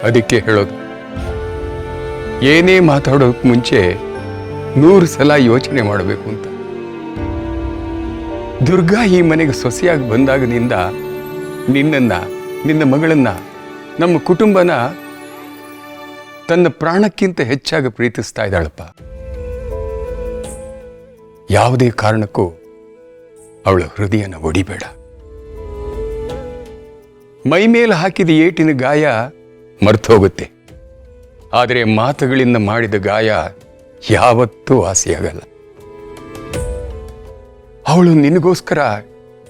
ಅದಕ್ಕೆ ಹೇಳೋದು, ಏನೇ ಮಾತಾಡೋಕೆ ಮುಂಚೆ 100 ಸಲ ಯೋಚನೆ ಮಾಡಬೇಕು ಅಂತ. ದುರ್ಗಾ ಈ ಮನೆಗೆ ಸೊಸೆಯಾಗಿ ಬಂದಾಗನಿಂದ ನಿನ್ನನ್ನ, ನಿನ್ನ ಮಗಳನ್ನ, ನಮ್ಮ ಕುಟುಂಬನ ತನ್ನ ಪ್ರಾಣಕ್ಕಿಂತ ಹೆಚ್ಚಾಗಿ ಪ್ರೀತಿಸ್ತಾ ಇದ್ದಾಳಪ್ಪ. ಯಾವುದೇ ಕಾರಣಕ್ಕೂ ಅವಳ ಹೃದಯನ ಒಡಿಬೇಡ. ಮೈ ಮೇಲೆ ಹಾಕಿದ ಏಟಿನ ಗಾಯ ಮರ್ತೋಗುತ್ತೆ, ಆದರೆ ಮಾತುಗಳಿಂದ ಮಾಡಿದ ಗಾಯ ಯಾವತ್ತೂ ವಾಸಿಯಾಗಲ್ಲ. ಅವಳು ನಿನಗೋಸ್ಕರ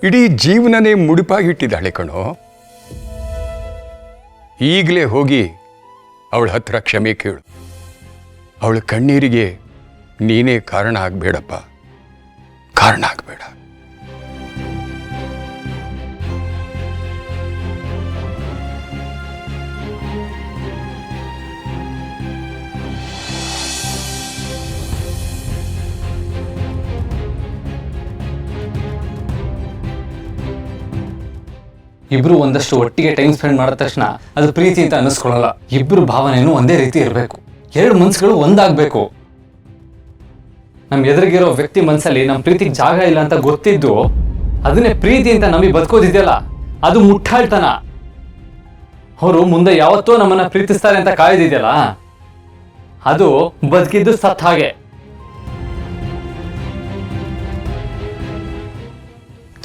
ಇಡೀ ಜೀವನನೇ ಮುಡಿಪಾಗಿಟ್ಟಿದ್ದಾಳೆ ಕಣೋ. ಈಗಲೇ ಹೋಗಿ ಅವಳ ಹತ್ರ ಕ್ಷಮೆ ಕೇಳು. ಅವಳ ಕಣ್ಣೀರಿಗೆ ನೀನೇ ಕಾರಣ ಆಗಬೇಡಪ್ಪ, ಕಾರಣ ಆಗಬೇಡ. ಇಬ್ರು ಒಂದಷ್ಟು ಒಟ್ಟಿಗೆ ಟೈಮ್ ಸ್ಪೆಂಡ್ ಮಾಡಿದ ತಕ್ಷಣ ಅದು ಪ್ರೀತಿ ಅಂತ ಅನ್ನಿಸ್ಕೊಳ್ಳಲ್ಲ. ಇಬ್ರು ಭಾವನೆನೂ ಒಂದೇ ರೀತಿ ಇರಬೇಕು. 2 ಮನ್ಸುಗಳು ಒಂದಾಗಬೇಕು. ನಮ್ ಎದುರಿಗಿರೋ ವ್ಯಕ್ತಿ ಮನ್ಸಲ್ಲಿ ನಮ್ಮ ಪ್ರೀತಿಗೆ ಜಾಗ ಇಲ್ಲ ಅಂತ ಗೊತ್ತಿದ್ದು ಅದನ್ನೇ ಪ್ರೀತಿ ಅಂತ ನಮಗೆ ಬದುಕೋದಿದೆಯಲ್ಲ, ಅದು ಮುಟ್ಟಾಳ್ತನ. ಅವರು ಮುಂದೆ ಯಾವತ್ತೋ ನಮ್ಮನ್ನ ಪ್ರೀತಿಸ್ತಾರೆ ಅಂತ ಕಾಯ್ದಿದೆಯಲ್ಲ, ಅದು ಬದುಕಿದ್ದು ಸತ್ ಹಾಗೆ.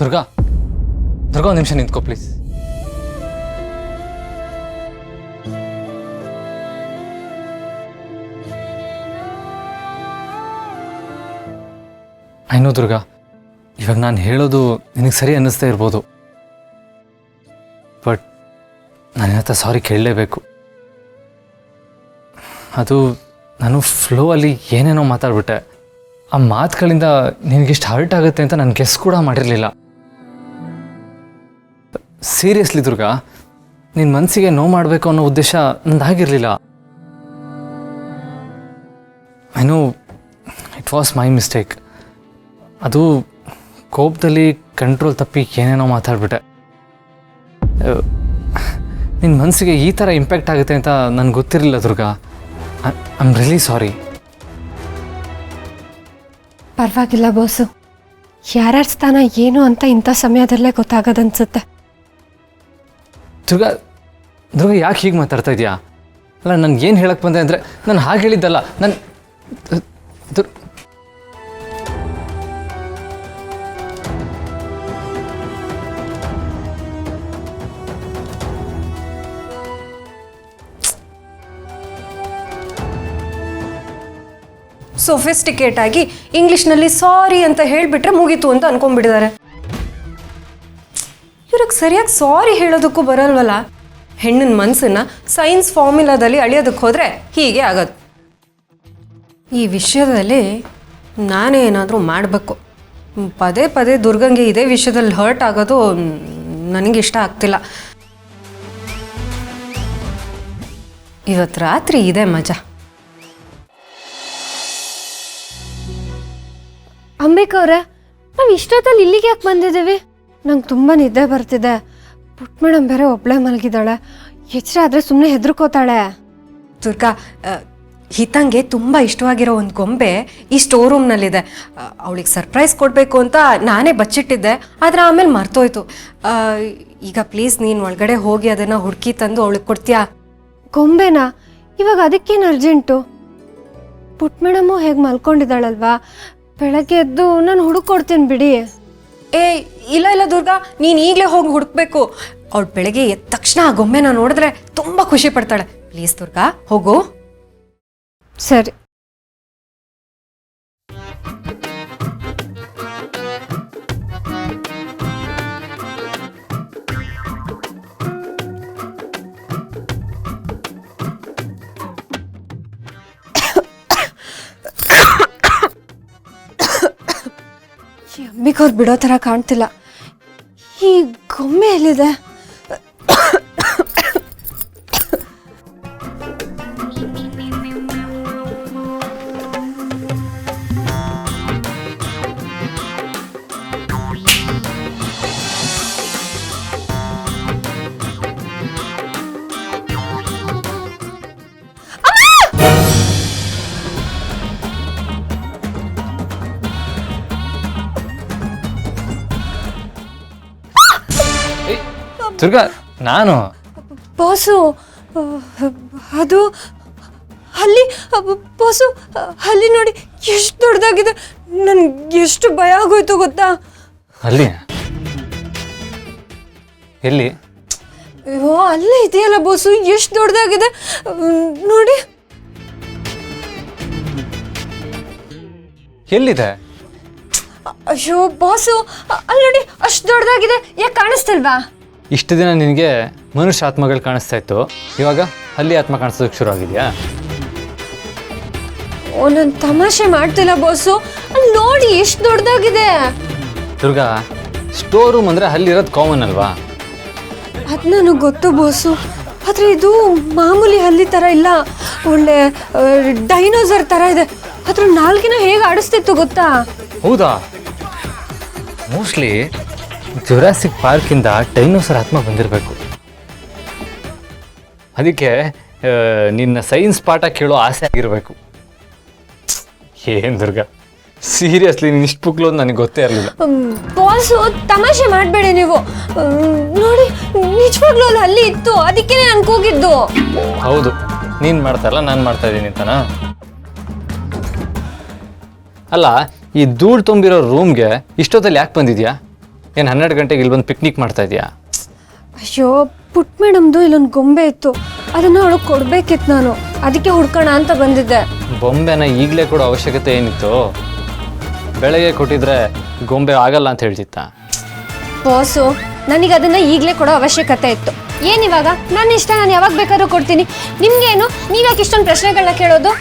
ದುರ್ಗಾ, ಒಂದು ನಿಮಿಷ ನಿಂತ್ಕೋ ಪ್ಲೀಸ್. ಐನೋ ದುರ್ಗಾ, ಇವಾಗ ನಾನು ಹೇಳೋದು ನಿನಗೆ ಸರಿ ಅನ್ನಿಸ್ತಾ ಇರ್ಬೋದು, ಬಟ್ ನಾನು ಹತ್ರ ಸಾರಿ ಕೇಳಲೇಬೇಕು. ಅದು ನಾನು ಫ್ಲೋ ಅಲ್ಲಿ ಏನೇನೋ ಮಾತಾಡ್ಬಿಟ್ಟೆ. ಆ ಮಾತುಗಳಿಂದ ನಿನಗಿಷ್ಟು ಹರ್ಟ್ ಆಗುತ್ತೆ ಅಂತ ನಾನು ಗೆಸ್ ಕೂಡ ಮಾಡಿರಲಿಲ್ಲ. ಸೀರಿಯಸ್ಲಿ ದುರ್ಗಾ, ನಿನ್ನ ಮನಸ್ಸಿಗೆ ನೋವು ಮಾಡಬೇಕು ಅನ್ನೋ ಉದ್ದೇಶ ನಂದಾಗಿರಲಿಲ್ಲ. I know it was my mistake. ಅದು ಕೋಪದಲ್ಲಿ ಕಂಟ್ರೋಲ್ ತಪ್ಪಿ ಏನೇನೋ ಮಾತಾಡ್ಬಿಟ್ಟೆ. ನಿನ್ನ ಮನಸ್ಸಿಗೆ ಈ ಥರ ಇಂಪ್ಯಾಕ್ಟ್ ಆಗುತ್ತೆ ಅಂತ ನನಗೆ ಗೊತ್ತಿರಲಿಲ್ಲ Durga. I am really sorry. ಪರವಾಗಿಲ್ಲ ಬಾಸು, ಯಾರ್ಯಾರ ಸ್ಥಾನ ಏನು ಅಂತ ಇಂಥ ಸಮಯದಲ್ಲೇ ಗೊತ್ತಾಗೋದನ್ಸುತ್ತೆ. ದುರ್ಗಾ, ಯಾಕೆ ಹೀಗೆ ಮಾತಾಡ್ತಾ ಇದೆಯಾ? ಅಲ್ಲ, ನನಗೆ ಏನು ಹೇಳಕ್ಕೆ ಬಂದೆ ಅಂದರೆ, ನಾನು ಹಾಗೆ ಹೇಳಿದ್ದಲ್ಲ. ಸೊಫಿಸ್ಟಿಕೇಟ್ ಆಗಿ ಇಂಗ್ಲಿಷ್ನಲ್ಲಿ ಸಾರಿ ಅಂತ ಹೇಳಿಬಿಟ್ರೆ ಮುಗೀತು ಅಂತ ಅನ್ಕೊಂಡ್ಬಿಟ್ಟಿದ್ದಾರೆ. ಇವ್ರಿಗೆ ಸರಿಯಾಗಿ ಸಾರಿ ಹೇಳೋದಕ್ಕೂ ಬರಲ್ವಲ್ಲ. ಹೆಣ್ಣಿನ ಮನಸ್ಸನ್ನ ಸೈನ್ಸ್ ಫಾರ್ಮುಲಾದಲ್ಲಿ ಅಳಿಯೋದಕ್ಕೆ ಹೋದರೆ ಹೀಗೆ ಆಗೋದು. ಈ ವಿಷಯದಲ್ಲಿ ನಾನೇ ಏನಾದರೂ ಮಾಡಬೇಕು. ಪದೇ ಪದೇ ದುರ್ಗಂಗೆ ಇದೇ ವಿಷಯದಲ್ಲಿ ಹರ್ಟ್ ಆಗೋದು ನನಗಿಷ್ಟ ಆಗ್ತಿಲ್ಲ. ಇವತ್ತು ರಾತ್ರಿ ಇದೆ ಮಜಾ. ಅಂಬಿಕವ್ರೆ, ನಾವು ಇಷ್ಟೊತ್ತಲ್ಲಿ ಇಲ್ಲಿಗೆ ಯಾಕೆ ಬಂದಿದ್ದೀವಿ? ನಂಗೆ ತುಂಬ ನಿದ್ದೆ ಬರ್ತಿದೆ. ಪುಟ್ ಮೇಡಮ್ ಬೇರೆ ಒಬ್ಬಳೇ ಮಲಗಿದ್ದಾಳೆ. ಎಚ್ಚರ ಆದರೆ ಸುಮ್ಮನೆ ಹೆದರ್ಕೋತಾಳೆ. ದುರ್ಗಾ, ಹಿತಂಗೆ ತುಂಬ ಇಷ್ಟವಾಗಿರೋ ಒಂದು ಗೊಂಬೆ ಈ ಸ್ಟೋರ್ ರೂಮ್ನಲ್ಲಿದೆ. ಅವಳಿಗೆ ಸರ್ಪ್ರೈಸ್ ಕೊಡಬೇಕು ಅಂತ ನಾನೇ ಬಚ್ಚಿಟ್ಟಿದ್ದೆ, ಆದರೆ ಆಮೇಲೆ ಮರ್ತೋಯ್ತು. ಈಗ ಪ್ಲೀಸ್ ನೀನು ಒಳಗಡೆ ಹೋಗಿ ಅದನ್ನು ಹುಡುಕಿ ತಂದು ಅವಳಿಗೆ ಕೊಡ್ತೀಯಾ? ಗೊಂಬೆನಾ? ಇವಾಗ ಅದಕ್ಕೇನು ಅರ್ಜೆಂಟು? ಪುಟ್ ಮೇಡಮು ಹೇಗೆ ಮಲ್ಕೊಂಡಿದ್ದಾಳಲ್ವಾ, ಬೆಳಗ್ಗೆ ಎದ್ದು ನಾನು ಹುಡುಕೊಡ್ತೀನಿ ಬಿಡಿ. ಇಲ್ಲ ದುರ್ಗಾ, ನೀನು ಈಗಲೇ ಹೋಗಿ ಹುಡುಕ್ಬೇಕು. ಅವಳು ಬೆಳಗ್ಗೆ ಎದ್ದ ತಕ್ಷಣ ಆ ಗೊಂಬೆನ ನೋಡಿದ್ರೆ ತುಂಬ ಖುಷಿ ಪಡ್ತಾಳೆ. ಪ್ಲೀಸ್ ದುರ್ಗಾ, ಹೋಗು. ಸರಿ. ಅಂಬಿಕವ್ರು ಬಿಡೋ ಥರ ಕಾಣ್ತಿಲ್ಲ. ಈ ಗೊಂಬೆ ಎಲ್ಲಿದೆ? ದುರ್ಗಾ ನಾನು ಬಾಸು ಅದು ಅಲ್ಲಿ ಬಾಸು ಅಲ್ಲಿ ನೋಡಿ ಎಷ್ಟು ದೊಡ್ಡದಾಗಿದೆ. ನನ್ಗೆ ಎಷ್ಟು ಭಯ ಆಗೋಯ್ತು ಗೊತ್ತಾ. ಅಲ್ಲಿ ಎಲ್ಲಿ? ಅಯ್ಯೋ ಅಲ್ಲೇ ಇದೆಯಲ್ಲ ಬಾಸು, ಎಷ್ಟು ದೊಡ್ಡದಾಗಿದೆ ನೋಡಿ. ಎಲ್ಲಿದೆ? ಅಯ್ಯೋ ಬಾಸು ಅಲ್ಲಿ ನೋಡಿ, ಅಷ್ಟು ದೊಡ್ಡದಾಗಿದೆ. ಯಾಕೆ ಕಾಣಿಸ್ತಲ್ವಾ? ಇಷ್ಟು ದಿನ ನಿನಗೆ ಮನುಷ್ಯ ಆತ್ಮಗಳು ಕಾಣಿಸ್ತಾ ಇತ್ತು, ಇವಾಗ ಅಲ್ಲಿ ಆತ್ಮ ಕಾಣಿಸೋದಕ್ಕೆ ಶುರು ಆಗಿದೆಯಾ? ಓ ನಾನು ತಮಾಷೆ ಮಾಡ್ತಿಲ್ಲ ಬಾಸು, ಅಲ್ಲಿ ನೋಡಿ ಎಷ್ಟು ದೊಡ್ಡದಾಗಿದೆ. ದುರ್ಗಾ, ಸ್ಟೋರ್ ರೂಮ್ ಅಂದರೆ ಅಲ್ಲಿರೋದು ಕಾಮನ್ ಅಲ್ವಾ? ಅದು ನನಗೆ ಗೊತ್ತು ಬಾಸು, ಆದರೆ ಇದು ಮಾಮೂಲಿ ಹಲ್ಲಿ ಥರ ಇಲ್ಲ, ಒಳ್ಳೆ ಡೈನೋಸರ್ ಥರ ಇದೆ. ಅದ್ರ ನಾಲ್ಕಿನ ಹೇಗೆ ಆಡಿಸ್ತಿತ್ತು ಗೊತ್ತಾ? ಹೌದಾ? ಮೋಸ್ಟ್ಲಿ ಜುರಾಸಿಕ್ ಪಾರ್ಕಿಂದ ಡೈನೋಸರ್ ಆತ್ಮ ಬಂದಿರಬೇಕು. ಅದಕ್ಕೆ ನಿನ್ನ ಸೈನ್ಸ್ ಪಾಠ ಕೇಳೋ ಆಸೆ ಆಗಿರಬೇಕು. ಏನು ದುರ್ಗಾ, ಸೀರಿಯಸ್ಲಿ ನೀನು ಇಷ್ಟು ಪುಕ್ಲು ಅಂತ ನನಗೆ ಗೊತ್ತೇ ಇರಲಿಲ್ಲ. ಬಾಸು ತಮಾಷೆ ಮಾಡಬೇಡಿ ನೀವು. ನೋಡಿ ನಿಜವಾಗ್ಲೂ ಅಲ್ಲಿ ಹಲ್ಲಿ ಇತ್ತು, ಅದಕ್ಕೆ ನಾನು ಕೂಗಿದ್ದು. ಹೌದು, ನೀನು ಮಾಡ್ತಾರಲ್ಲ ನಾನು ಮಾಡ್ತಾ ಇದ್ದೀನಿ ಅಂತನಾ? ಅಲ್ಲ, ಈ ಧೂಳು ತುಂಬಿರೋ ರೂಮ್ಗೆ ಇಷ್ಟೊತ್ತಲ್ಲಿ ಯಾಕೆ ಬಂದಿದ್ಯಾ? ಏನು 12 ಗಂಟೆಗೆ ಇಲ್ಲಿ ಬಂದು ಪಿಕ್ನಿಕ್ ಮಾಡ್ತಾ ಇದೆಯಾ? ಅಯ್ಯೋ ಪುಟ್ ಮೇಡಮ್ದು ಇಲ್ಲೊಂದು ಗೊಂಬೆ ಇತ್ತು, ಅದನ್ನು ಅವಳಿಗೆ ಕೊಡ್ಬೇಕಿತ್ತು ನಾನು, ಅದಕ್ಕೆ ಹುಡ್ಕೋಣ ಅಂತ ಬಂದಿದ್ದೆ. ಬೊಂಬೆನ ಈಗಲೇ ಕೊಡೋ ಅವಶ್ಯಕತೆ ಏನಿತ್ತು? ಬೆಳಗ್ಗೆ ಕೊಟ್ಟಿದ್ರೆ ಗೊಂಬೆ ಆಗಲ್ಲ ಅಂತ ಹೇಳ್ತಿತ್ತ? ಬಾಸು ನನಗೆ ಅದನ್ನು ಈಗಲೇ ಕೊಡೋ ಅವಶ್ಯಕತೆ ಇತ್ತು. ಏನಿವಾಗ ನನ್ನ ಇಷ್ಟ, ನಾನು ಯಾವಾಗ ಬೇಕಾದ್ರೂ ಕೊಡ್ತೀನಿ. ನಿಮ್ಗೇನು, ನೀವ್ಯಾಕೆ ಇಷ್ಟೊಂದು ಪ್ರಶ್ನೆಗಳನ್ನ ಕೇಳೋದು?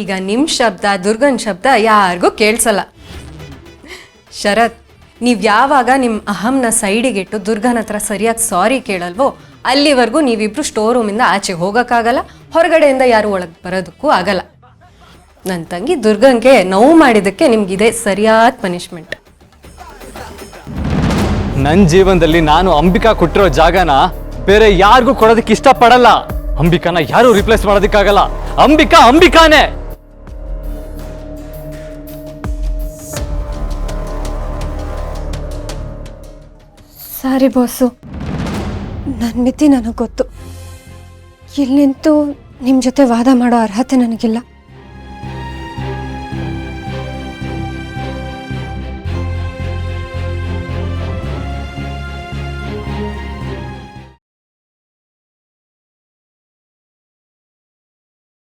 ಈಗ ನಿಮ್ಮ ಶಬ್ದ ದುರ್ಗನ್ ಶಬ್ದ ಯಾರಿಗೂ ಕೇಳಿಸಲ್ಲ. ಶರತ್, ನೀವು ಯಾವಾಗ ನಿಮ್ಮ ಅಹಂನ ಸೈಡಿಗಿಟ್ಟು ದುರ್ಗನ ಹತ್ರ ಸರಿಯಾಗಿ ಸಾರಿ ಕೇಳಲ್ವೋ ಅಲ್ಲಿವರೆಗೂ ನೀವಿಬ್ರು ಸ್ಟೋರ್ ರೂಮಿಂದ ಆಚೆ ಹೋಗೋಕ್ಕಾಗಲ್ಲ, ಹೊರಗಡೆಯಿಂದ ಯಾರು ಒಳಗೆ ಬರೋದಕ್ಕೂ ಆಗಲ್ಲ. ನನ್ನ ತಂಗಿ ದುರ್ಗನ್ಗೆ ನೋವು ಮಾಡಿದ್ದಕ್ಕೆ ನಿಮ್ಗಿದೆ ಸರಿಯಾದ ಪನಿಷ್ಮೆಂಟ್. ನನ್ನ ಜೀವನದಲ್ಲಿ ನಾನು ಅಂಬಿಕಾ ಕೊಟ್ಟಿರೋ ಜಾಗನ ಬೇರೆ ಯಾರಿಗೂ ಕೊಡೋದಕ್ಕೆ ಇಷ್ಟಪಡಲ್ಲ. ಅಂಬಿಕಾನ ಯಾರು ರಿಪ್ಲೇಸ್ ಮಾಡೋದಕ್ಕಾಗಲ್ಲ. ಅಂಬಿಕಾ ಅಂಬಿಕಾನೇ. ಸಾರಿ ಬಾಸು, ನನ್ನ ಮಿತಿ ನನಗೆ ಗೊತ್ತು. ಇಲ್ಲಿ ನಿಂತು ನಿಮ್ಮ ಜೊತೆ ವಾದ ಮಾಡೋ ಅರ್ಹತೆ ನನಗಿಲ್ಲ.